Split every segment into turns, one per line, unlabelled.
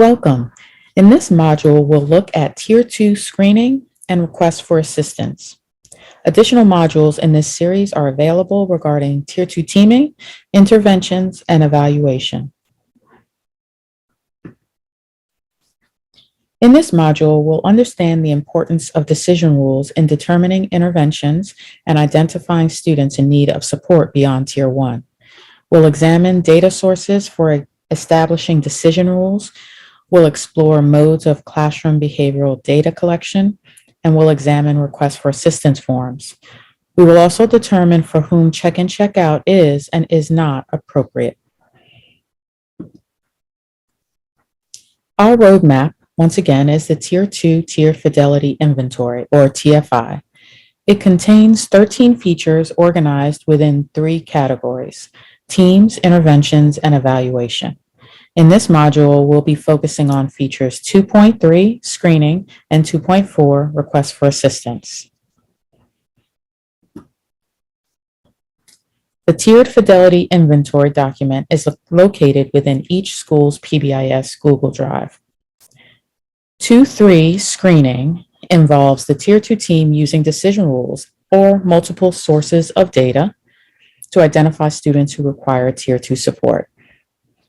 Welcome. In this module, we'll look at Tier 2 screening and requests for assistance. Additional modules in this series are available regarding Tier 2 teaming, interventions, and evaluation. In this module, we'll understand the importance of decision rules in determining interventions and identifying students in need of support beyond Tier 1. We'll examine data sources for establishing decision rules. We'll explore modes of classroom behavioral data collection, and we'll examine requests for assistance forms. We will also determine for whom check-in, check-out is and is not appropriate. Our roadmap, once again, is the Tier 2 Tier Fidelity Inventory, or TFI. It contains 13 features organized within 3 categories: teams, interventions, and evaluation. In this module, we'll be focusing on features 2.3, screening, and 2.4, requests for assistance. The Tiered Fidelity Inventory document is located within each school's PBIS Google Drive. 2.3, screening, involves the Tier 2 team using decision rules or multiple sources of data to identify students who require Tier 2 support.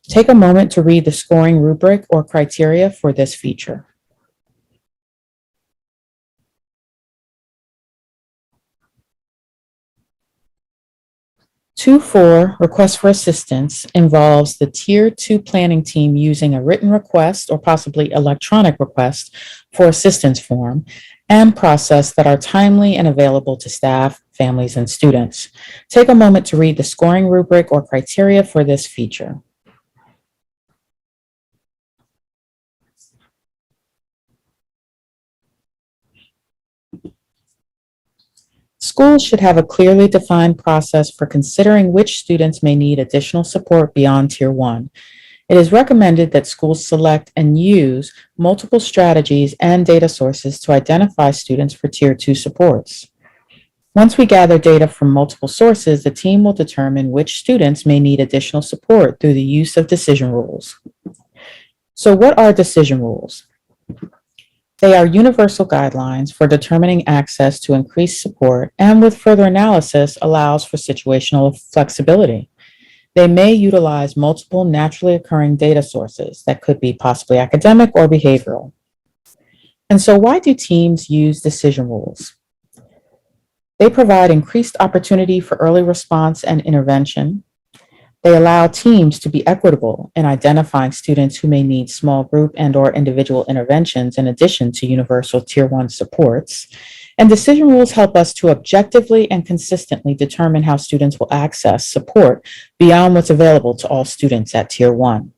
Take a moment to read the scoring rubric or criteria for this feature. Two 4, request for assistance, involves the Tier 2 planning team using a written request or possibly electronic request for assistance form and process that are timely and available to staff, families, and students. Take a moment to read the scoring rubric or criteria for this feature. Schools should have a clearly defined process for considering which students may need additional support beyond Tier 1. It is recommended that schools select and use multiple strategies and data sources to identify students for Tier 2 supports. Once we gather data from multiple sources, the team will determine which students may need additional support through the use of decision rules. So what are decision rules? They are universal guidelines for determining access to increased support, and with further analysis allows for situational flexibility. They may utilize multiple naturally occurring data sources that could be possibly academic or behavioral. And so why do teams use decision rules? They provide increased opportunity for early response and intervention. They allow teams to be equitable in identifying students who may need small group and/or individual interventions in addition to universal Tier 1 supports. And decision rules help us to objectively and consistently determine how students will access support beyond what's available to all students at Tier 1.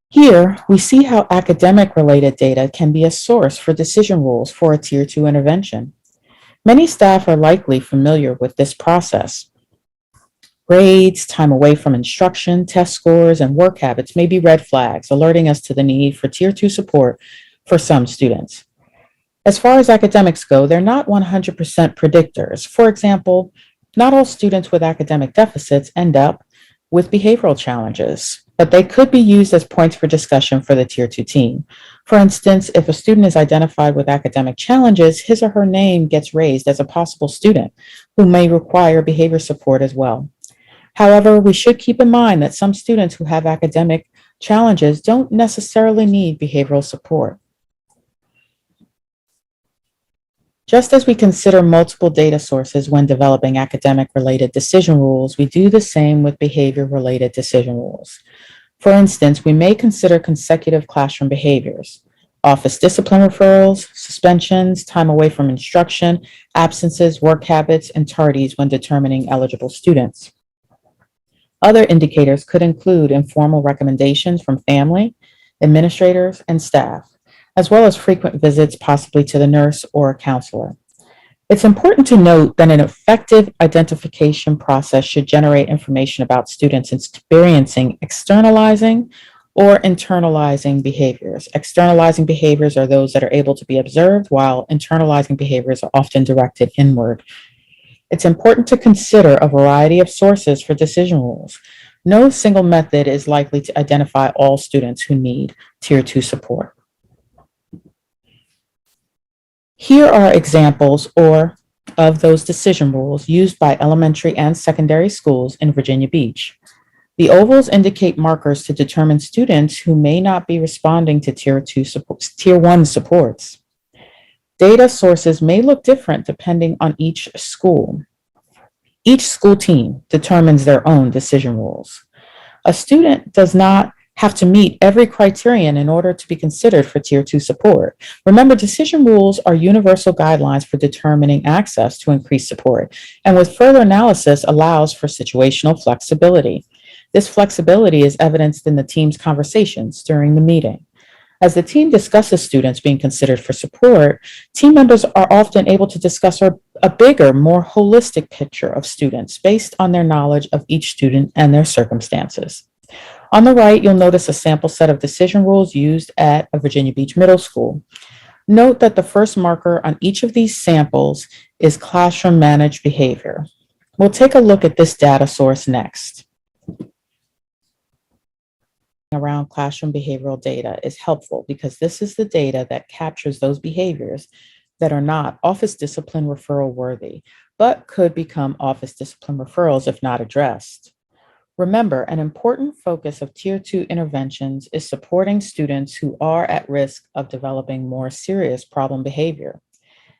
Here, we see how academic-related data can be a source for decision rules for a Tier 2 intervention. Many staff are likely familiar with this process. Grades, time away from instruction, test scores, and work habits may be red flags, alerting us to the need for Tier 2 support for some students. As far as academics go, they're not 100% predictors. For example, not all students with academic deficits end up with behavioral challenges, but they could be used as points for discussion for the Tier 2 team. For instance, if a student is identified with academic challenges, his or her name gets raised as a possible student who may require behavior support as well. However, we should keep in mind that some students who have academic challenges don't necessarily need behavioral support. Just as we consider multiple data sources when developing academic-related decision rules, we do the same with behavior-related decision rules. For instance, we may consider consecutive classroom behaviors, office discipline referrals, suspensions, time away from instruction, absences, work habits, and tardies when determining eligible students. Other indicators could include informal recommendations from family, administrators, and staff, as well as frequent visits possibly to the nurse or a counselor. It's important to note that an effective identification process should generate information about students experiencing externalizing or internalizing behaviors. Externalizing behaviors are those that are able to be observed, while internalizing behaviors are often directed inward. It's important to consider a variety of sources for decision rules. No single method is likely to identify all students who need Tier 2 support. Here are examples of those decision rules used by elementary and secondary schools in Virginia Beach. The ovals indicate markers to determine students who may not be responding to Tier 1 supports. Data sources may look different depending on each school. Each school team determines their own decision rules. A student does not have to meet every criterion in order to be considered for Tier 2 support. Remember, decision rules are universal guidelines for determining access to increased support, and with further analysis allows for situational flexibility. This flexibility is evidenced in the team's conversations during the meeting. As the team discusses students being considered for support, team members are often able to discuss a bigger, more holistic picture of students based on their knowledge of each student and their circumstances. On the right, you'll notice a sample set of decision rules used at a Virginia Beach middle school. Note that the first marker on each of these samples is classroom managed behavior. We'll take a look at this data source next. Around classroom behavioral data is helpful because this is the data that captures those behaviors that are not office discipline referral worthy, but could become office discipline referrals if not addressed. Remember, an important focus of Tier 2 interventions is supporting students who are at risk of developing more serious problem behavior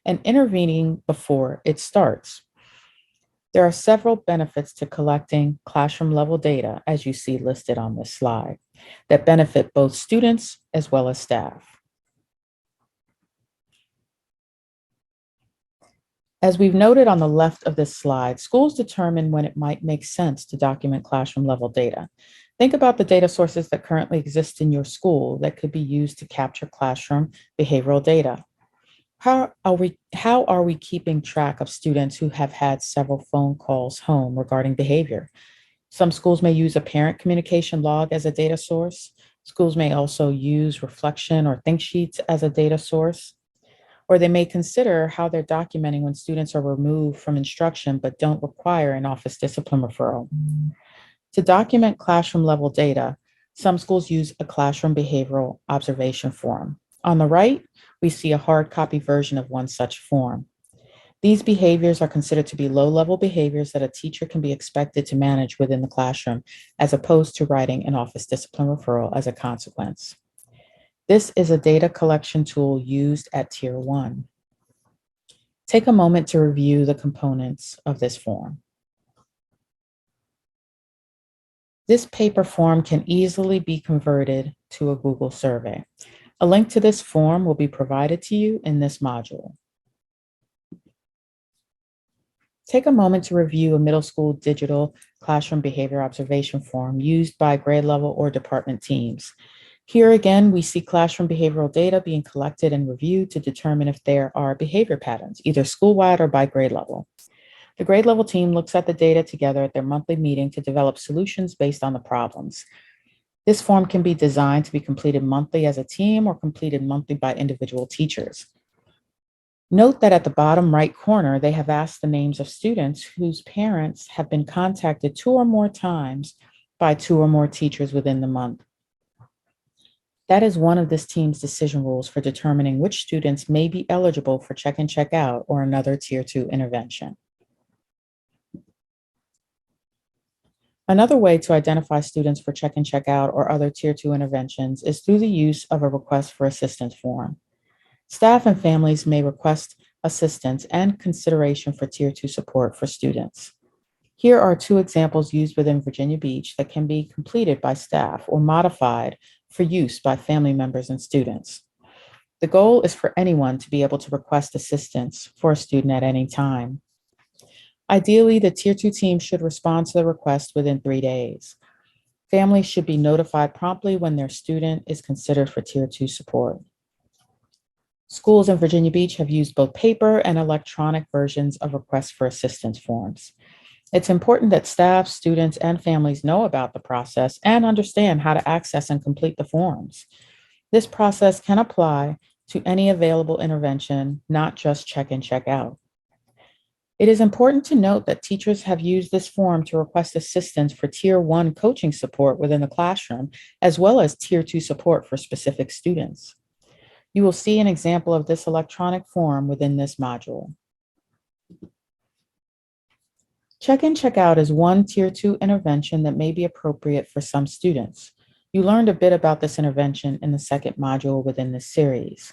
and intervening before it starts. There are several benefits to collecting classroom level data, as you see listed on this slide, that benefit both students as well as staff. As we've noted on the left of this slide, schools determine when it might make sense to document classroom level data. Think about the data sources that currently exist in your school that could be used to capture classroom behavioral data. How are we keeping track of students who have had several phone calls home regarding behavior? Some schools may use a parent communication log as a data source. Schools may also use reflection or think sheets as a data source. Or they may consider how they're documenting when students are removed from instruction but don't require an office discipline referral. To document classroom level data, some schools use a classroom behavioral observation form. On the right, we see a hard copy version of one such form. These behaviors are considered to be low-level behaviors that a teacher can be expected to manage within the classroom, as opposed to writing an office discipline referral as a consequence. This is a data collection tool used at Tier 1. Take a moment to review the components of this form. This paper form can easily be converted to a Google survey. A link to this form will be provided to you in this module. Take a moment to review a middle school digital classroom behavior observation form used by grade level or department teams. Here again, we see classroom behavioral data being collected and reviewed to determine if there are behavior patterns, either school-wide or by grade level. The grade level team looks at the data together at their monthly meeting to develop solutions based on the problems. This form can be designed to be completed monthly as a team or completed monthly by individual teachers. Note that at the bottom right corner, they have asked the names of students whose parents have been contacted 2 or more times by 2 or more teachers within the month. That is one of this team's decision rules for determining which students may be eligible for check in, check out, or another Tier 2 intervention. Another way to identify students for check in, check out, or other Tier 2 interventions is through the use of a request for assistance form. Staff and families may request assistance and consideration for Tier 2 support for students. Here are 2 examples used within Virginia Beach that can be completed by staff or modified for use by family members and students. The goal is for anyone to be able to request assistance for a student at any time. Ideally, the Tier 2 team should respond to the request within 3 days. Families should be notified promptly when their student is considered for Tier 2 support. Schools in Virginia Beach have used both paper and electronic versions of requests for assistance forms. It's important that staff, students, and families know about the process and understand how to access and complete the forms. This process can apply to any available intervention, not just check in, check out. It is important to note that teachers have used this form to request assistance for Tier 1 coaching support within the classroom, as well as Tier 2 support for specific students. You will see an example of this electronic form within this module. Check-in, check-out is one Tier 2 intervention that may be appropriate for some students. You learned a bit about this intervention in the second module within this series.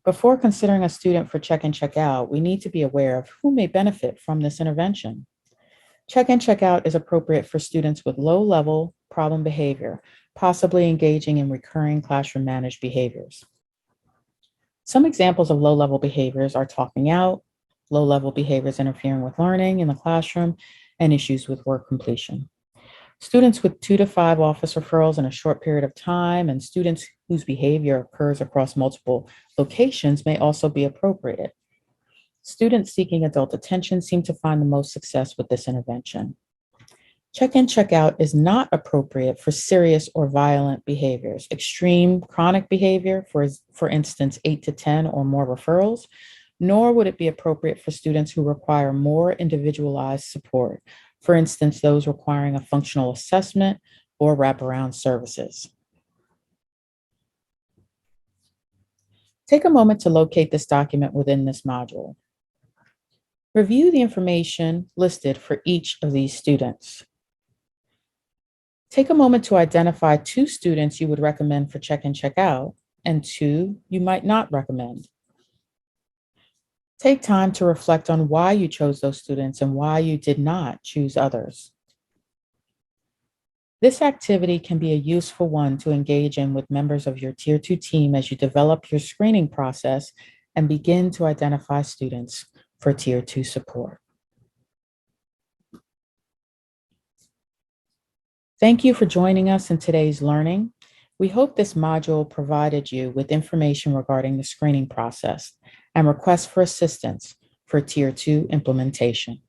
Before considering a student for check-in, check-out, we need to be aware of who may benefit from this intervention. Check-in, check-out is appropriate for students with low-level problem behavior, possibly engaging in recurring classroom-managed behaviors. Some examples of low-level behaviors are talking out, low-level behaviors interfering with learning in the classroom, and issues with work completion. Students with 2 to 5 office referrals in a short period of time and students whose behavior occurs across multiple locations may also be appropriate. Students seeking adult attention seem to find the most success with this intervention. Check-in, check-out is not appropriate for serious or violent behaviors. Extreme chronic behavior, for instance, 8 to 10 or more referrals, nor would it be appropriate for students who require more individualized support, for instance, those requiring a functional assessment or wraparound services. Take a moment to locate this document within this module. Review the information listed for each of these students. Take a moment to identify 2 students you would recommend for check-in, check-out, and 2 you might not recommend. Take time to reflect on why you chose those students and why you did not choose others. This activity can be a useful one to engage in with members of your Tier 2 team as you develop your screening process and begin to identify students for Tier 2 support. Thank you for joining us in today's learning. We hope this module provided you with information regarding the screening process and requests for assistance for Tier 2 implementation.